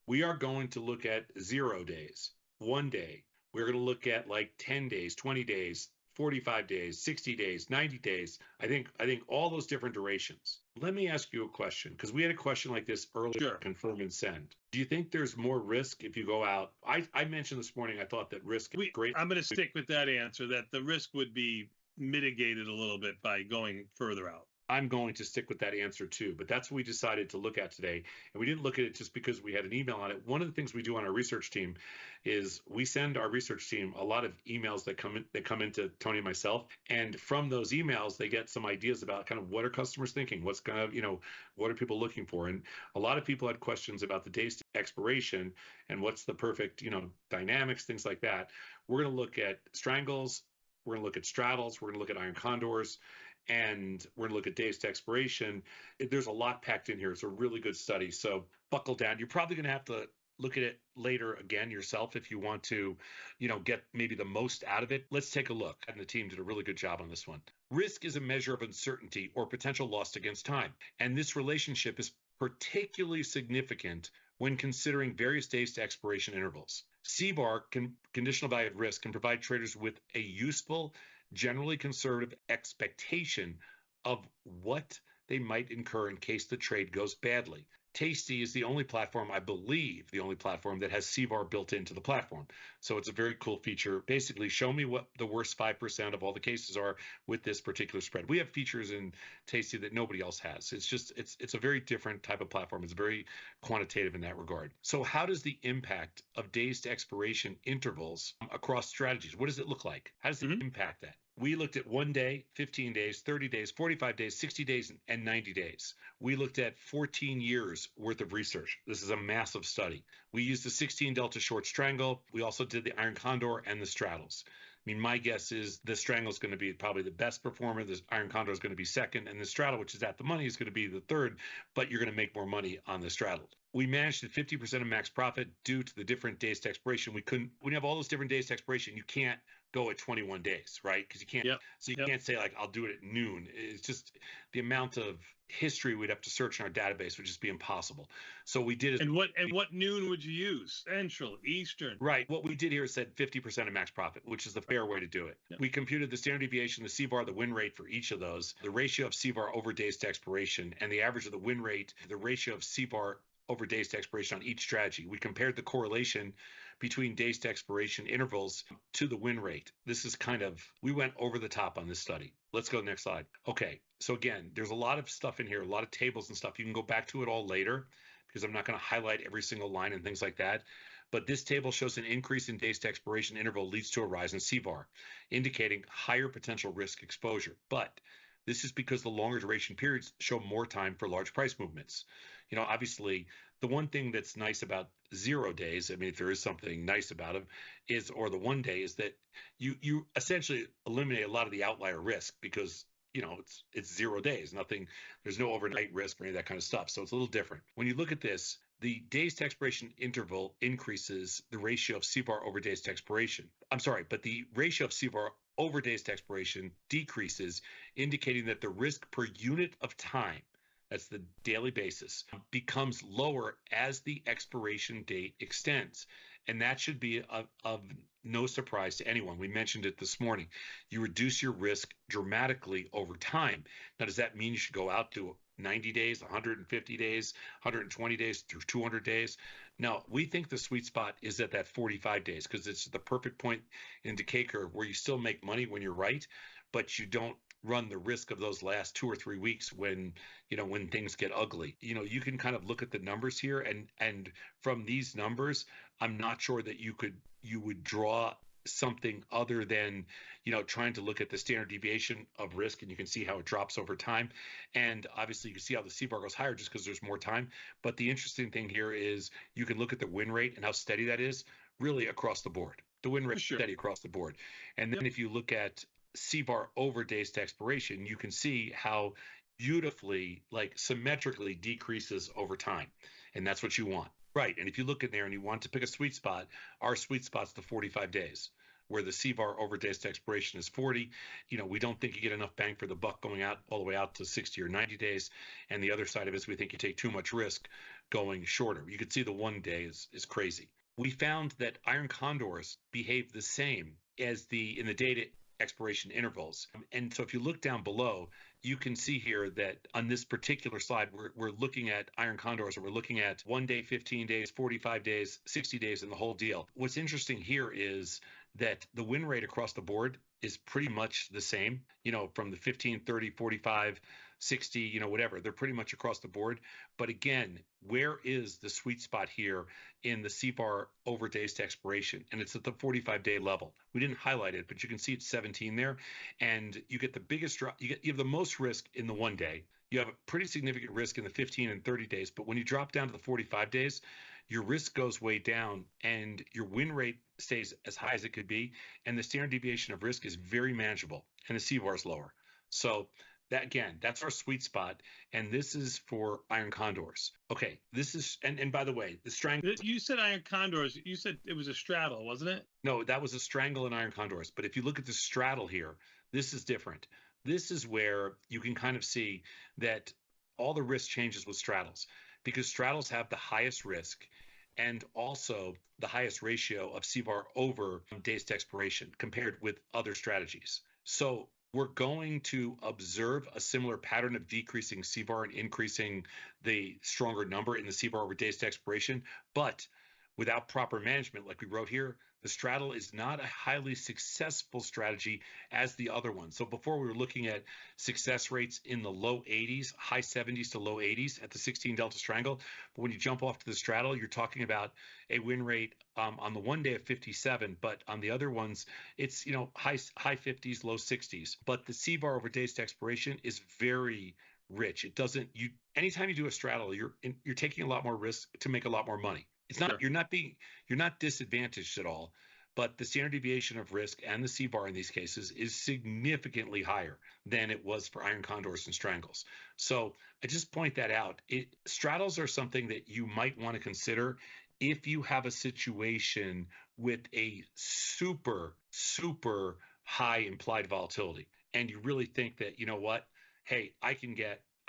We are going to look at 0 days, 1 day. We're going to look at like 10 days, 20 days, 45 days, 60 days, 90 days. I think all those different durations. Let me ask you a question, because we had a question like this earlier. Sure. Confirm and send. Do you think there's more risk if you go out? I mentioned this morning, I thought that risk is great. I'm going to stick with that answer, that the risk would be mitigated a little bit by going further out. I'm going to stick with that answer too, but that's what we decided to look at today. And we didn't look at it just because we had an email on it. One of the things we do on our research team is we send our research team a lot of emails that come into Tony and myself. And from those emails, they get some ideas about kind of what are customers thinking? What's kind of, what are people looking for? And a lot of people had questions about the days to expiration and what's the perfect, dynamics, things like that. We're going to look at strangles. We're going to look at straddles. We're going to look at iron condors. And we're going to look at days to expiration. There's a lot packed in here. It's a really good study. So buckle down. You're probably going to have to look at it later again yourself if you want to, get maybe the most out of it. Let's take a look. And the team did a really good job on this one. Risk is a measure of uncertainty or potential loss against time. And this relationship is particularly significant when considering various days to expiration intervals. CVAR, conditional value at risk, can provide traders with a useful, generally conservative expectation of what they might incur in case the trade goes badly. Tasty is the only platform, I believe, that has CVAR built into the platform. So it's a very cool feature. Basically, show me what the worst 5% of all the cases are with this particular spread. We have features in Tasty that nobody else has. It's a very different type of platform. It's very quantitative in that regard. So how does the impact of days to expiration intervals across strategies, what does it look like? How does it impact that? We looked at 1 day, 15 days, 30 days, 45 days, 60 days, and 90 days. We looked at 14 years worth of research. This is a massive study. We used the 16 delta short strangle. We also did the iron condor and the straddles. I mean, my guess is the strangle is going to be probably the best performer. The iron condor is going to be second, and the straddle, which is at the money, is going to be the third, but you're going to make more money on the straddle. We managed at 50% of max profit due to the different days to expiration. When you have all those different days to expiration, you can't go at 21 days, right? Because you can't, so you can't say like, I'll do it at noon. It's just the amount of history we'd have to search in our database would just be impossible. So we did. And what noon would you use? Central, Eastern? Right. What we did here is said 50% of max profit, which is the fair way to do it. We computed the standard deviation, the CVAR, the win rate for each of those, the ratio of CVAR over days to expiration, and the average of the win rate, the ratio of CVAR over days to expiration on each strategy. We compared the correlation between days to expiration intervals to the win rate. This is we went over the top on this study. Let's go to the next slide. Okay, so again, there's a lot of stuff in here, a lot of tables and stuff. You can go back to it all later because I'm not going to highlight every single line and things like that. But this table shows an increase in days to expiration interval leads to a rise in CVAR, indicating higher potential risk exposure. But this is because the longer duration periods show more time for large price movements. Obviously, the one thing that's nice about 0 days, I mean, if there is something nice about them, or the 1 day, is that you essentially eliminate a lot of the outlier risk because it's 0 days, there's no overnight risk or any of that kind of stuff. So it's a little different. When you look at this, the days to expiration interval increases the ratio of CVAR over days to expiration. I'm sorry, but the ratio of CVAR over days to expiration decreases, indicating that the risk per unit of time, that's the daily basis, becomes lower as the expiration date extends. And that should be of no surprise to anyone. We mentioned it this morning. You reduce your risk dramatically over time. Now, does that mean you should go out to 90 days, 150 days, 120 days through 200 days? No, we think the sweet spot is at that 45 days because it's the perfect point in the decay curve where you still make money when you're right, but you don't run the risk of those last 2 or 3 weeks when things get ugly. You can kind of look at the numbers here, and from these numbers, I'm not sure that you would draw something other than trying to look at the standard deviation of risk, and you can see how it drops over time. And obviously you can see how the CVAR goes higher just because there's more time. But the interesting thing here is you can look at the win rate and how steady that is really across the board. The win rate is steady across the board. And then if you look at CVAR over days to expiration, you can see how beautifully, symmetrically decreases over time. And that's what you want. Right. And if you look in there and you want to pick a sweet spot, our sweet spot's the 45 days. where the CVAR over days to expiration is 40. We don't think you get enough bang for the buck going out all the way out to 60 or 90 days. And the other side of it is we think you take too much risk going shorter. You can see the 1 day is crazy. We found that iron condors behave the same as in the data expiration intervals. And so if you look down below, you can see here that on this particular slide, we're looking at iron condors, and we're looking at 1 day, 15 days, 45 days, 60 days, and the whole deal. What's interesting here is that the win rate across the board is pretty much the same, from the 15, 30, 45, 60, whatever. They're pretty much across the board. But again, where is the sweet spot here in the CVAR over days to expiration? And it's at the 45-day level. We didn't highlight it, but you can see it's 17 there. And you get the biggest drop. You have the most risk in the 1 day. You have a pretty significant risk in the 15 and 30 days. But when you drop down to the 45 days, your risk goes way down and your win rate stays as high as it could be. And the standard deviation of risk is very manageable and the CVAR is lower. So that's our sweet spot. And this is for iron condors. Okay, this is, and by the way, the strangle. You said iron condors. You said it was a straddle, wasn't it? No, that was a strangle in iron condors. But if you look at the straddle here, this is different. This is where you can kind of see that all the risk changes with straddles, because straddles have the highest risk and also the highest ratio of CVAR over days to expiration compared with other strategies. So we're going to observe a similar pattern of decreasing CVAR and increasing the stronger number in the CVAR over days to expiration, but without proper management, like we wrote here, the straddle is not a highly successful strategy as the other one. So before we were looking at success rates in the low 80s, high 70s to low 80s at the 16 delta strangle. But when you jump off to the straddle, you're talking about a win rate on the 1 day of 57, but on the other ones, it's high 50s, low 60s. But the CVAR over days to expiration is very rich. It doesn't. Anytime you do a straddle, you're taking a lot more risk to make a lot more money. It's not, Sure. you're not disadvantaged at all, but the standard deviation of risk and the CVAR in these cases is significantly higher than it was for iron condors and strangles. So I just point that out. Straddles are something that you might want to consider if you have a situation with a super, super high implied volatility, and you really think that, hey, I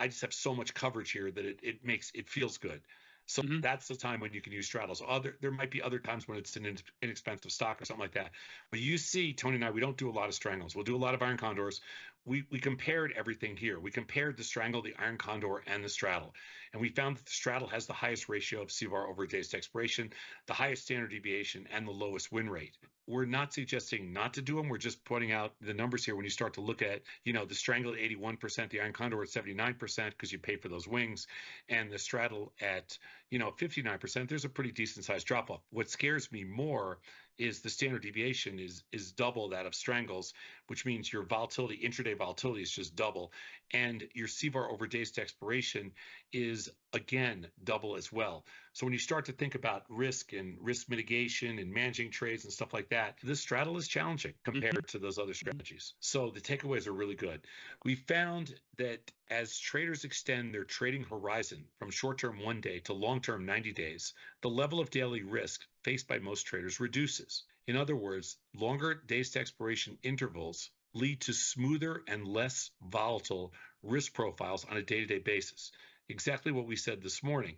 just have so much coverage here that it feels good. So that's the time when you can use straddles. There might be other times when it's an inexpensive stock or something like that. But you see, Tony and I, we don't do a lot of strangles. We'll do a lot of iron condors. We compared everything here. We compared the strangle, the iron condor, and the straddle. And we found that the straddle has the highest ratio of CVAR over days to expiration, the highest standard deviation, and the lowest win rate. We're not suggesting not to do them. We're just pointing out the numbers here when you start to look at, the strangle at 81%, the iron condor at 79% because you pay for those wings, and the straddle at 59%. There's a pretty decent sized drop off. What scares me more is the standard deviation is double that of strangles, which means your volatility, intraday volatility, is just double, and your CVAR over days to expiration is again double as well. So when you start to think about risk and risk mitigation and managing trades and stuff like that, this straddle is challenging compared to those other strategies. So the takeaways are really good. We found that as traders extend their trading horizon from short-term 1 day to long-term 90 days, the level of daily risk faced by most traders reduces. In other words, longer days to expiration intervals lead to smoother and less volatile risk profiles on a day-to-day basis. Exactly what we said this morning.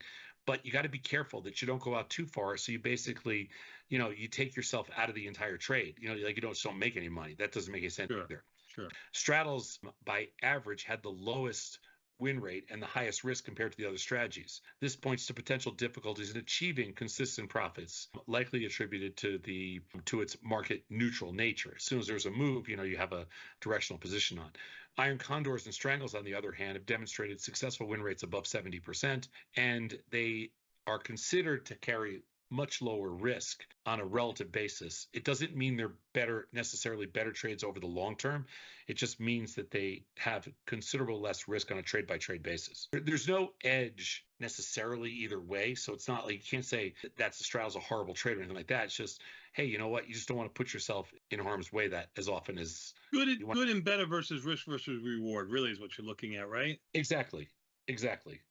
But you got to be careful that you don't go out too far. So you basically, you take yourself out of the entire trade. Like you don't make any money. That doesn't make any sense either. Sure. Straddles, by average, had the lowest win rate and the highest risk compared to the other strategies. This points to potential difficulties in achieving consistent profits, likely attributed to its market neutral nature. As soon as there's a move, you have a directional position on. Iron condors and strangles, on the other hand, have demonstrated successful win rates above 70%, and they are considered to carry much lower risk on a relative basis. It doesn't mean they're necessarily better trades over the long term. It just means that they have considerable less risk on a trade by trade basis. There's no edge necessarily either way. So it's not like you can't say that the straddle's a horrible trade or anything like that. It's just, hey, you know what? You just don't want to put yourself in harm's way that as often as good and better versus risk versus reward really is what you're looking at, right? Exactly.